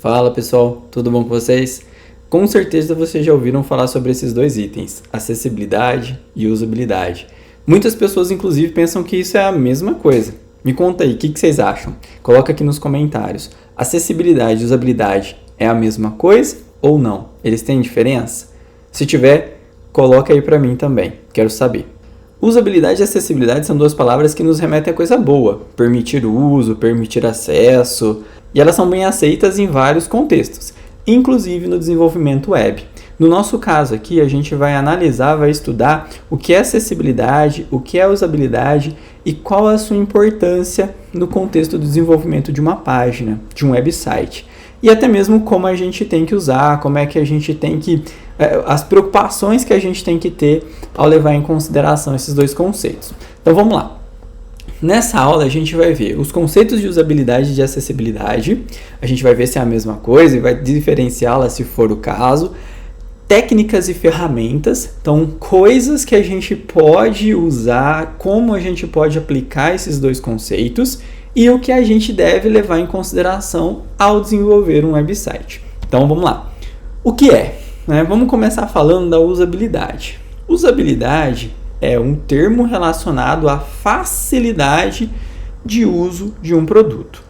Fala pessoal, tudo bom com vocês? Com certeza vocês já ouviram falar sobre esses dois itens, acessibilidade e usabilidade. Muitas pessoas inclusive pensam que isso é a mesma coisa. Me conta aí, o que vocês acham? Coloca aqui nos comentários. Acessibilidade e usabilidade é a mesma coisa ou não? Eles têm diferença? Se tiver, coloca aí pra mim também, quero saber. Usabilidade e acessibilidade são duas palavras que nos remetem a coisa boa, permitir o uso, permitir acesso, e elas são bem aceitas em vários contextos, inclusive no desenvolvimento web. No nosso caso aqui, a gente vai analisar, vai estudar o que é acessibilidade, o que é usabilidade e qual a sua importância no contexto do desenvolvimento de uma página, de um website. E até mesmo como a gente tem que usar, como é que a gente tem que... as preocupações que a gente tem que ter ao levar em consideração esses dois conceitos. Então vamos lá. Nessa aula a gente vai ver os conceitos de usabilidade e de acessibilidade, a gente vai ver se é a mesma coisa e vai diferenciá-la se for o caso, técnicas e ferramentas, então coisas que a gente pode usar, como a gente pode aplicar esses dois conceitos e o que a gente deve levar em consideração ao desenvolver um website. Então vamos lá. O que é? Vamos começar falando da usabilidade. Usabilidade é um termo relacionado à facilidade de uso de um produto.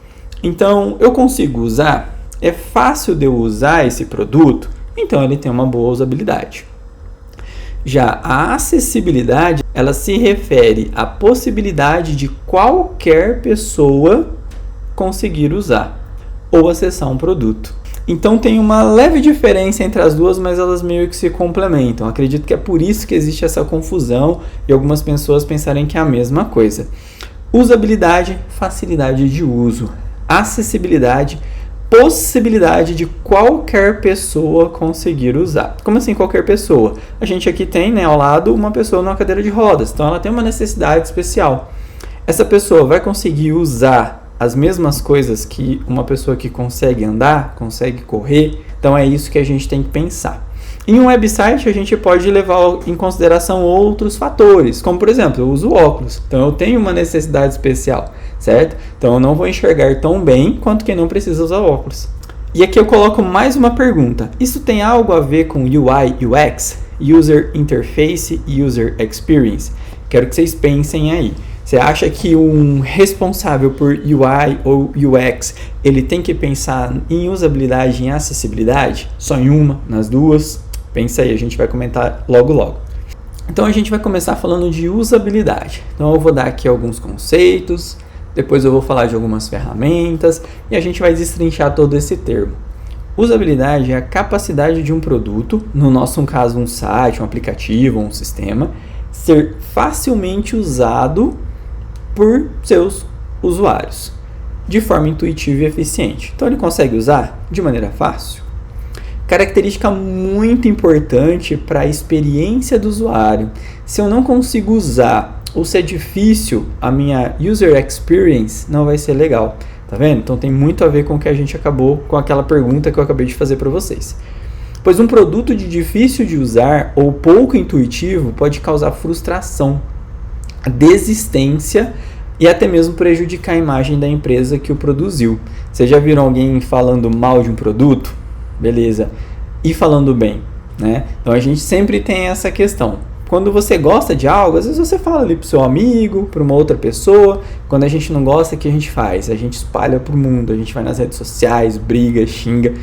Então, eu consigo usar? É fácil de eu usar esse produto? Então, ele tem uma boa usabilidade. Já a acessibilidade, ela se refere à possibilidade de qualquer pessoa conseguir usar ou acessar um produto. Então tem uma leve diferença entre as duas, mas elas meio que se complementam. Acredito que é por isso que existe essa confusão e algumas pessoas pensarem que é a mesma coisa. Usabilidade, facilidade de uso. Acessibilidade, possibilidade de qualquer pessoa conseguir usar. Como assim qualquer pessoa? A gente aqui tem, ao lado, uma pessoa numa cadeira de rodas. Então ela tem uma necessidade especial. Essa pessoa vai conseguir usar as mesmas coisas que uma pessoa que consegue andar, consegue correr. Então é isso que a gente tem que pensar. Em um website a gente pode levar em consideração outros fatores, como por exemplo, eu uso óculos, então eu tenho uma necessidade especial, certo? Então eu não vou enxergar tão bem quanto quem não precisa usar óculos. E aqui eu coloco mais uma pergunta. Isso tem algo a ver com UI, UX? User Interface e User Experience? Quero que vocês pensem aí. Você acha que um responsável por UI ou UX, ele tem que pensar em usabilidade e em acessibilidade? Só em uma, nas duas? Pensa aí, a gente vai comentar logo logo. Então a gente vai começar falando de usabilidade. Então eu vou dar aqui alguns conceitos, depois eu vou falar de algumas ferramentas e a gente vai destrinchar todo esse termo. Usabilidade é a capacidade de um produto, no nosso caso um site, um aplicativo, um sistema, ser facilmente usado por seus usuários, de forma intuitiva e eficiente. Então ele consegue usar de maneira fácil. Característica muito importante para a experiência do usuário. Se eu não consigo usar ou se é difícil, a minha user experience não vai ser legal. Tá vendo? Então tem muito a ver com o que a gente acabou, com aquela pergunta que eu acabei de fazer para vocês. Pois um produto de difícil de usar ou pouco intuitivo pode causar frustração, desistência e até mesmo prejudicar a imagem da empresa que o produziu. Vocês já viram alguém falando mal de um produto? Beleza. E falando bem, né? Então a gente sempre tem essa questão. Quando você gosta de algo, às vezes você fala ali pro seu amigo, para uma outra pessoa. Quando a gente não gosta, o que a gente faz? A gente espalha pro mundo, a gente vai nas redes sociais, briga, xinga.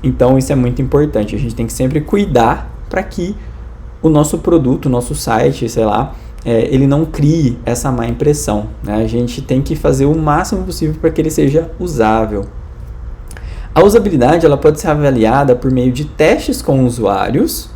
Então isso é muito importante. A gente tem que sempre cuidar para que o nosso produto, o nosso site, sei lá, ele não crie essa má impressão, né? A gente tem que fazer o máximo possível para que ele seja usável. A usabilidade ela pode ser avaliada por meio de testes com usuários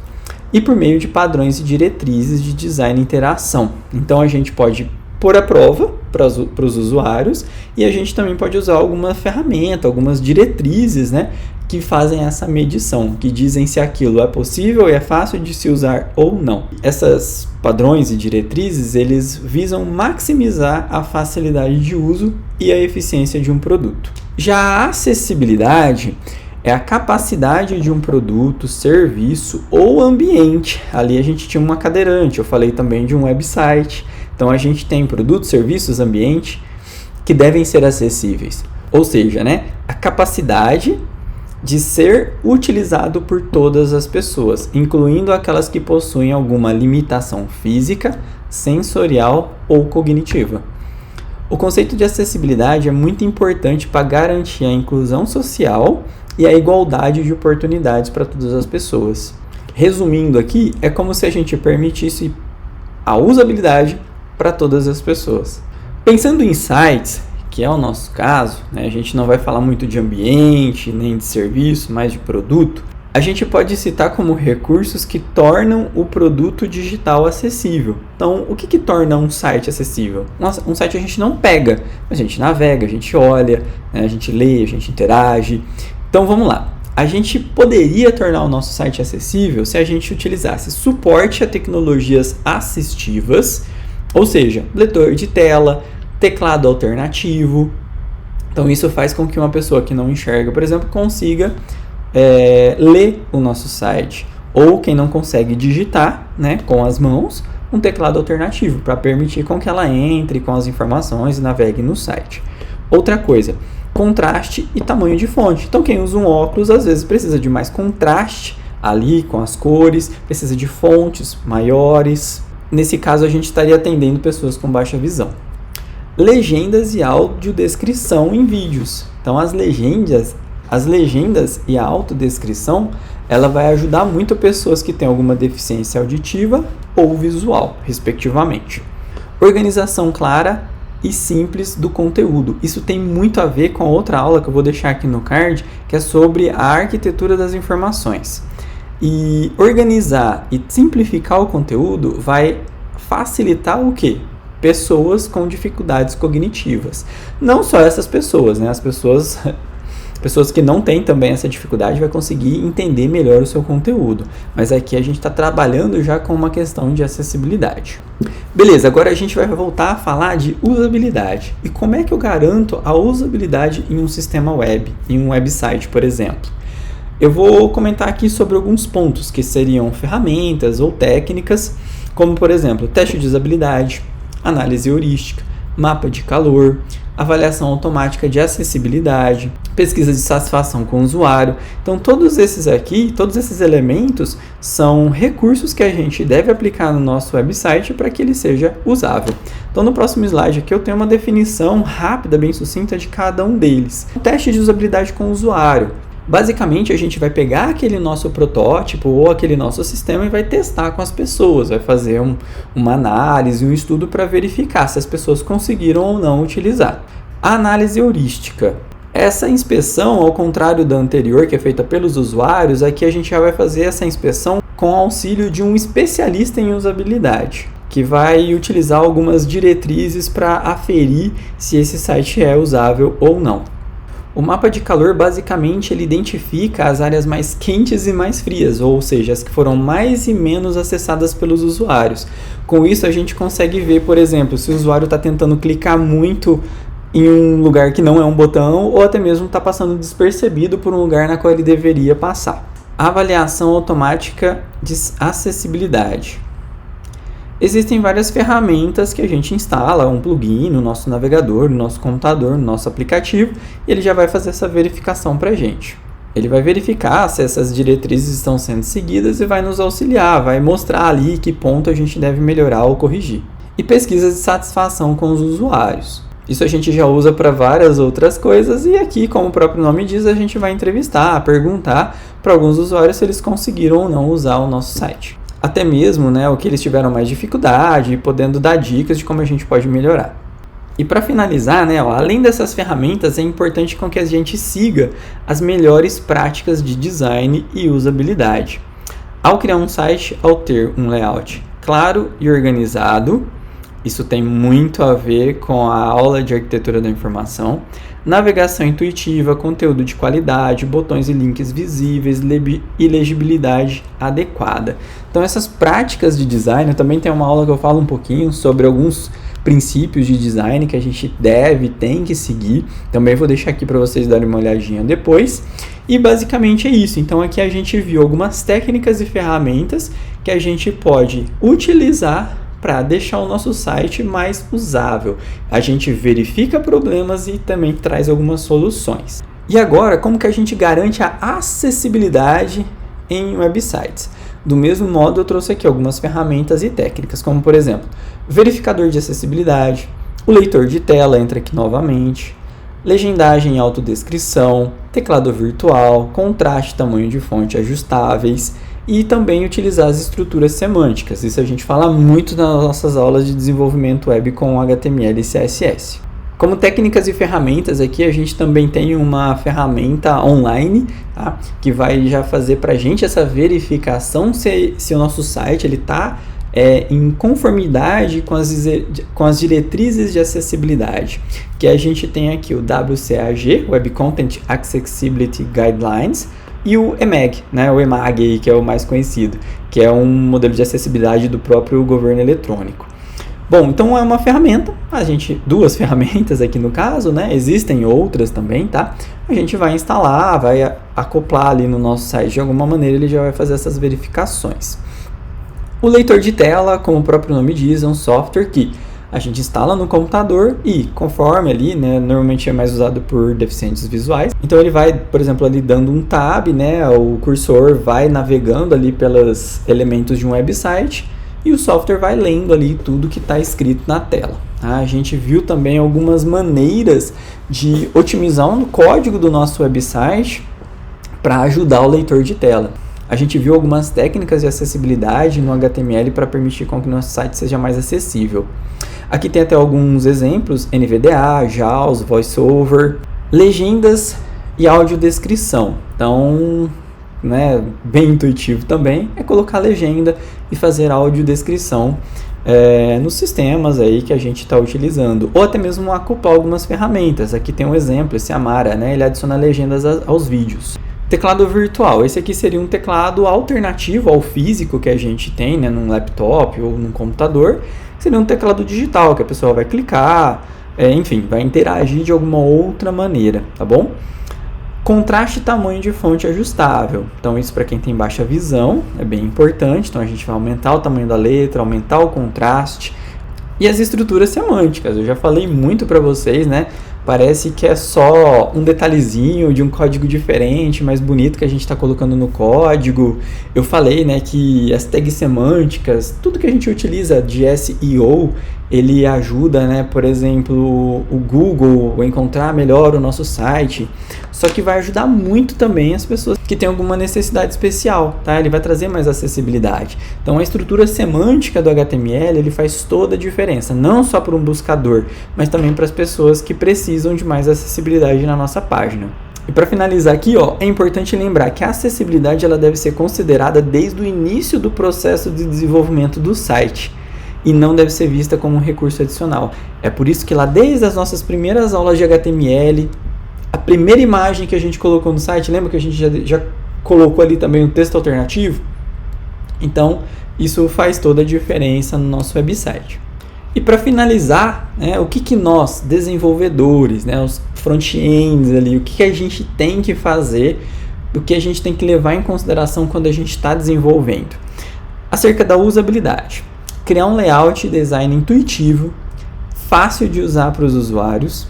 e por meio de padrões e diretrizes de design e interação. Então a gente pode pôr à prova para os usuários e a gente também pode usar alguma ferramenta, algumas diretrizes, né, que fazem essa medição, que dizem se aquilo é possível e é fácil de se usar ou não. Essas padrões e diretrizes, eles visam maximizar a facilidade de uso e a eficiência de um produto. Já a acessibilidade é a capacidade de um produto, serviço ou ambiente. Ali a gente tinha uma cadeirante, eu falei também de um website. Então a gente tem produtos, serviços, ambiente que devem ser acessíveis. Ou seja, né, a capacidade de ser utilizado por todas as pessoas, incluindo aquelas que possuem alguma limitação física, sensorial ou cognitiva. O conceito de acessibilidade é muito importante para garantir a inclusão social e a igualdade de oportunidades para todas as pessoas. Resumindo aqui, é como se a gente permitisse a usabilidade para todas as pessoas. Pensando em sites, que é o nosso caso, né, a gente não vai falar muito de ambiente, nem de serviço, mas de produto, a gente pode citar como recursos que tornam o produto digital acessível. Então, o que torna um site acessível? Um site a gente não pega, a gente navega, a gente olha, né, a gente lê, a gente interage. Então, vamos lá. A gente poderia tornar o nosso site acessível se a gente utilizasse suporte a tecnologias assistivas, ou seja, leitor de tela, teclado alternativo. Então, isso faz com que uma pessoa que não enxerga, por exemplo, consiga ler o nosso site. Ou quem não consegue digitar, né, com as mãos, um teclado alternativo para permitir com que ela entre com as informações e navegue no site. Outra coisa, contraste e tamanho de fonte. Então, quem usa um óculos às vezes precisa de mais contraste ali com as cores, precisa de fontes maiores. Nesse caso, a gente estaria atendendo pessoas com baixa visão. Legendas e audiodescrição em vídeos. Então, as legendas e a autodescrição, ela vai ajudar muito pessoas que têm alguma deficiência auditiva ou visual, respectivamente. Organização clara e simples do conteúdo. Isso tem muito a ver com a outra aula que eu vou deixar aqui no card, que é sobre a arquitetura das informações. E organizar e simplificar o conteúdo vai facilitar o quê? Pessoas com dificuldades cognitivas. Não só essas pessoas, né? As pessoas que não têm também essa dificuldade vai conseguir entender melhor o seu conteúdo. Mas aqui a gente está trabalhando já com uma questão de acessibilidade. Beleza, agora a gente vai voltar a falar de usabilidade. E como é que eu garanto a usabilidade em um sistema web, em um website, por exemplo? Eu vou comentar aqui sobre alguns pontos que seriam ferramentas ou técnicas, como por exemplo, teste de usabilidade, análise heurística, mapa de calor, avaliação automática de acessibilidade, pesquisa de satisfação com o usuário. Então, todos esses elementos são recursos que a gente deve aplicar no nosso website para que ele seja usável. Então, no próximo slide aqui eu tenho uma definição rápida, bem sucinta de cada um deles. O teste de usabilidade com o usuário. Basicamente, a gente vai pegar aquele nosso protótipo ou aquele nosso sistema e vai testar com as pessoas, vai fazer uma análise, um estudo para verificar se as pessoas conseguiram ou não utilizar. A análise heurística. Essa inspeção, ao contrário da anterior, que é feita pelos usuários, aqui a gente já vai fazer essa inspeção com auxílio de um especialista em usabilidade, que vai utilizar algumas diretrizes para aferir se esse site é usável ou não. O mapa de calor, basicamente, ele identifica as áreas mais quentes e mais frias, ou seja, as que foram mais e menos acessadas pelos usuários. Com isso, a gente consegue ver, por exemplo, se o usuário está tentando clicar muito em um lugar que não é um botão, ou até mesmo está passando despercebido por um lugar na qual ele deveria passar. Avaliação automática de acessibilidade. Existem várias ferramentas que a gente instala, um plugin no nosso navegador, no nosso computador, no nosso aplicativo, e ele já vai fazer essa verificação para a gente. Ele vai verificar se essas diretrizes estão sendo seguidas e vai nos auxiliar, vai mostrar ali que ponto a gente deve melhorar ou corrigir. E pesquisas de satisfação com os usuários. Isso a gente já usa para várias outras coisas e aqui, como o próprio nome diz, a gente vai entrevistar, perguntar para alguns usuários se eles conseguiram ou não usar o nosso site. Até mesmo, né, o que eles tiveram mais dificuldade, podendo dar dicas de como a gente pode melhorar. E para finalizar, né, além dessas ferramentas, é importante com que a gente siga as melhores práticas de design e usabilidade. Ao criar um site, ao ter um layout claro e organizado, isso tem muito a ver com a aula de arquitetura da informação, navegação intuitiva, conteúdo de qualidade, botões e links visíveis e legibilidade adequada. Então essas práticas de design, também tem uma aula que eu falo um pouquinho sobre alguns princípios de design que a gente tem que seguir. Também vou deixar aqui para vocês darem uma olhadinha depois. E basicamente é isso. Então aqui a gente viu algumas técnicas e ferramentas que a gente pode utilizar para deixar o nosso site mais usável. A gente verifica problemas e também traz algumas soluções. E agora, como que a gente garante a acessibilidade em websites? Do mesmo modo, eu trouxe aqui algumas ferramentas e técnicas, como por exemplo, verificador de acessibilidade, o leitor de tela entra aqui novamente, legendagem e autodescrição, teclado virtual, contraste e tamanho de fonte ajustáveis e também utilizar as estruturas semânticas. Isso a gente fala muito nas nossas aulas de desenvolvimento web com HTML e CSS. Como técnicas e ferramentas aqui, a gente também tem uma ferramenta online, tá? Que vai já fazer para a gente essa verificação se o nosso site está em conformidade com as diretrizes de acessibilidade, que a gente tem aqui o WCAG, Web Content Accessibility Guidelines, e o EMAG, né, o EMAG, que é o mais conhecido, que é um modelo de acessibilidade do próprio governo eletrônico. Bom, então é uma ferramenta, duas ferramentas aqui no caso, né? Existem outras também, tá? A gente vai instalar, vai acoplar ali no nosso site de alguma maneira, ele já vai fazer essas verificações. O leitor de tela, como o próprio nome diz, é um software que a gente instala no computador e conforme ali, né, normalmente é mais usado por deficientes visuais. Então ele vai, por exemplo, ali dando um tab, né, o cursor vai navegando ali pelos elementos de um website e o software vai lendo ali tudo que está escrito na tela. Tá? A gente viu também algumas maneiras de otimizar o código do nosso website para ajudar o leitor de tela. A gente viu algumas técnicas de acessibilidade no HTML para permitir com que o nosso site seja mais acessível. Aqui tem até alguns exemplos, NVDA, JAWS, VoiceOver, legendas e audiodescrição. Então, né, bem intuitivo também é colocar legenda e fazer audiodescrição nos sistemas aí que a gente está utilizando, ou até mesmo acoplar algumas ferramentas. Aqui tem um exemplo, esse Amara, né, ele adiciona legendas aos vídeos. Teclado virtual, esse aqui seria um teclado alternativo ao físico que a gente tem, né, num laptop ou num computador. Seria um teclado digital que a pessoa vai clicar, enfim, vai interagir de alguma outra maneira, tá bom? Contraste e tamanho de fonte ajustável. Então isso para quem tem baixa visão é bem importante. Então a gente vai aumentar o tamanho da letra, aumentar o contraste. E as estruturas semânticas, eu já falei muito para vocês, né? Parece que é só um detalhezinho de um código diferente, mais bonito que a gente está colocando no código. Eu falei, né, que as tags semânticas, tudo que a gente utiliza de SEO, ele ajuda, né, por exemplo, o Google a encontrar melhor o nosso site. Só que vai ajudar muito também as pessoas que têm alguma necessidade especial, tá? Ele vai trazer mais acessibilidade. Então a estrutura semântica do HTML, ele faz toda a diferença, não só para um buscador, mas também para as pessoas que precisam de mais acessibilidade na nossa página. E para finalizar aqui, ó, é importante lembrar que a acessibilidade ela deve ser considerada desde o início do processo de desenvolvimento do site e não deve ser vista como um recurso adicional. É por isso que lá desde as nossas primeiras aulas de HTML, a primeira imagem que a gente colocou no site, lembra que a gente já colocou ali também um texto alternativo? Então, isso faz toda a diferença no nosso website. E para finalizar, né, o que nós, desenvolvedores, né, os front-ends ali, o que a gente tem que fazer, o que a gente tem que levar em consideração quando a gente está desenvolvendo? Acerca da usabilidade. Criar um layout e design intuitivo, fácil de usar para os usuários,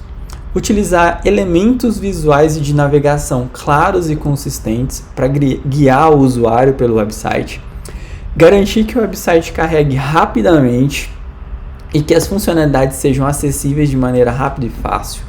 utilizar elementos visuais e de navegação claros e consistentes para guiar o usuário pelo website, garantir que o website carregue rapidamente e que as funcionalidades sejam acessíveis de maneira rápida e fácil,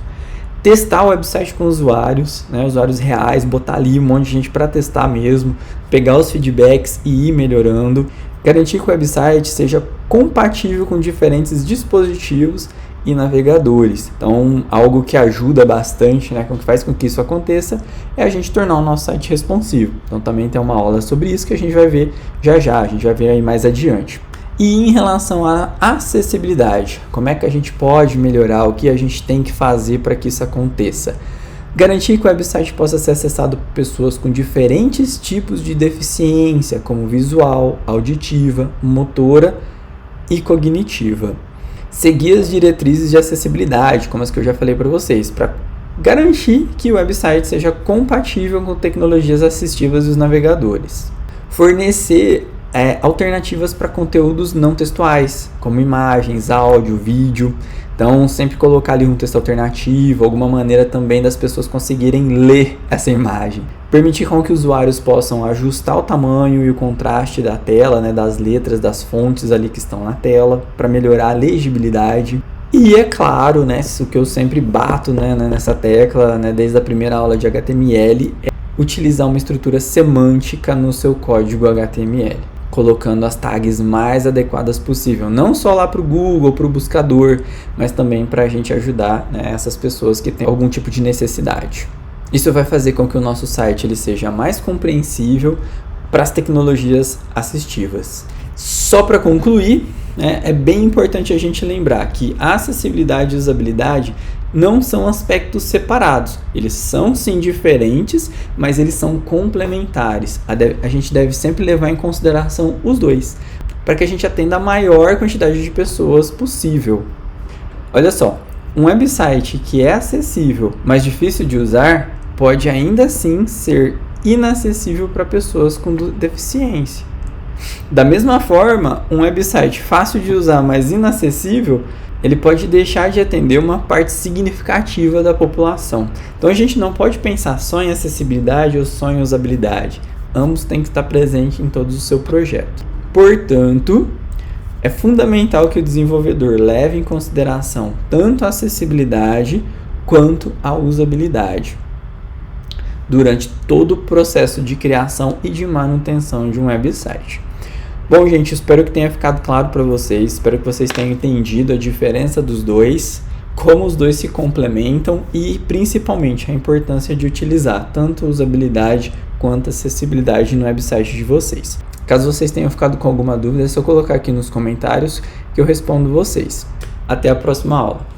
testar o website com usuários, né, usuários reais, botar ali um monte de gente para testar mesmo, pegar os feedbacks e ir melhorando, garantir que o website seja compatível com diferentes dispositivos e navegadores. Então, algo que ajuda bastante, né, que faz com que isso aconteça, é a gente tornar o nosso site responsivo. Então, também tem uma aula sobre isso que a gente vai ver já, a gente vai ver aí mais adiante. E em relação à acessibilidade, como é que a gente pode melhorar, o que a gente tem que fazer para que isso aconteça? Garantir que o website possa ser acessado por pessoas com diferentes tipos de deficiência, como visual, auditiva, motora e cognitiva. Seguir as diretrizes de acessibilidade, como as que eu já falei para vocês, para garantir que o website seja compatível com tecnologias assistivas dos navegadores. Fornecer alternativas para conteúdos não textuais, como imagens, áudio, vídeo, Então, sempre colocar ali um texto alternativo, alguma maneira também das pessoas conseguirem ler essa imagem. Permitir com que os usuários possam ajustar o tamanho e o contraste da tela, né, das letras, das fontes ali que estão na tela, para melhorar a legibilidade. E é claro, né, isso que eu sempre bato, né, nessa tecla, né, desde a primeira aula de HTML, é utilizar uma estrutura semântica no seu código HTML, colocando as tags mais adequadas possível, não só lá para o Google, para o buscador, mas também para a gente ajudar, né, essas pessoas que têm algum tipo de necessidade. Isso vai fazer com que o nosso site ele seja mais compreensível para as tecnologias assistivas. Só para concluir, né, é bem importante a gente lembrar que a acessibilidade e usabilidade não são aspectos separados. Eles são sim diferentes, mas eles são complementares. A gente deve sempre levar em consideração os dois, para que a gente atenda a maior quantidade de pessoas possível. Olha só, um website que é acessível, mas difícil de usar, pode ainda assim ser inacessível para pessoas com deficiência. Da mesma forma, um website fácil de usar, mas inacessível, ele pode deixar de atender uma parte significativa da população. Então a gente não pode pensar só em acessibilidade ou só em usabilidade. Ambos têm que estar presentes em todo o seu projeto. Portanto, é fundamental que o desenvolvedor leve em consideração tanto a acessibilidade quanto a usabilidade durante todo o processo de criação e de manutenção de um website. Bom, gente, espero que tenha ficado claro para vocês, espero que vocês tenham entendido a diferença dos dois, como os dois se complementam e principalmente a importância de utilizar tanto a usabilidade quanto a acessibilidade no website de vocês. Caso vocês tenham ficado com alguma dúvida, é só colocar aqui nos comentários que eu respondo vocês. Até a próxima aula.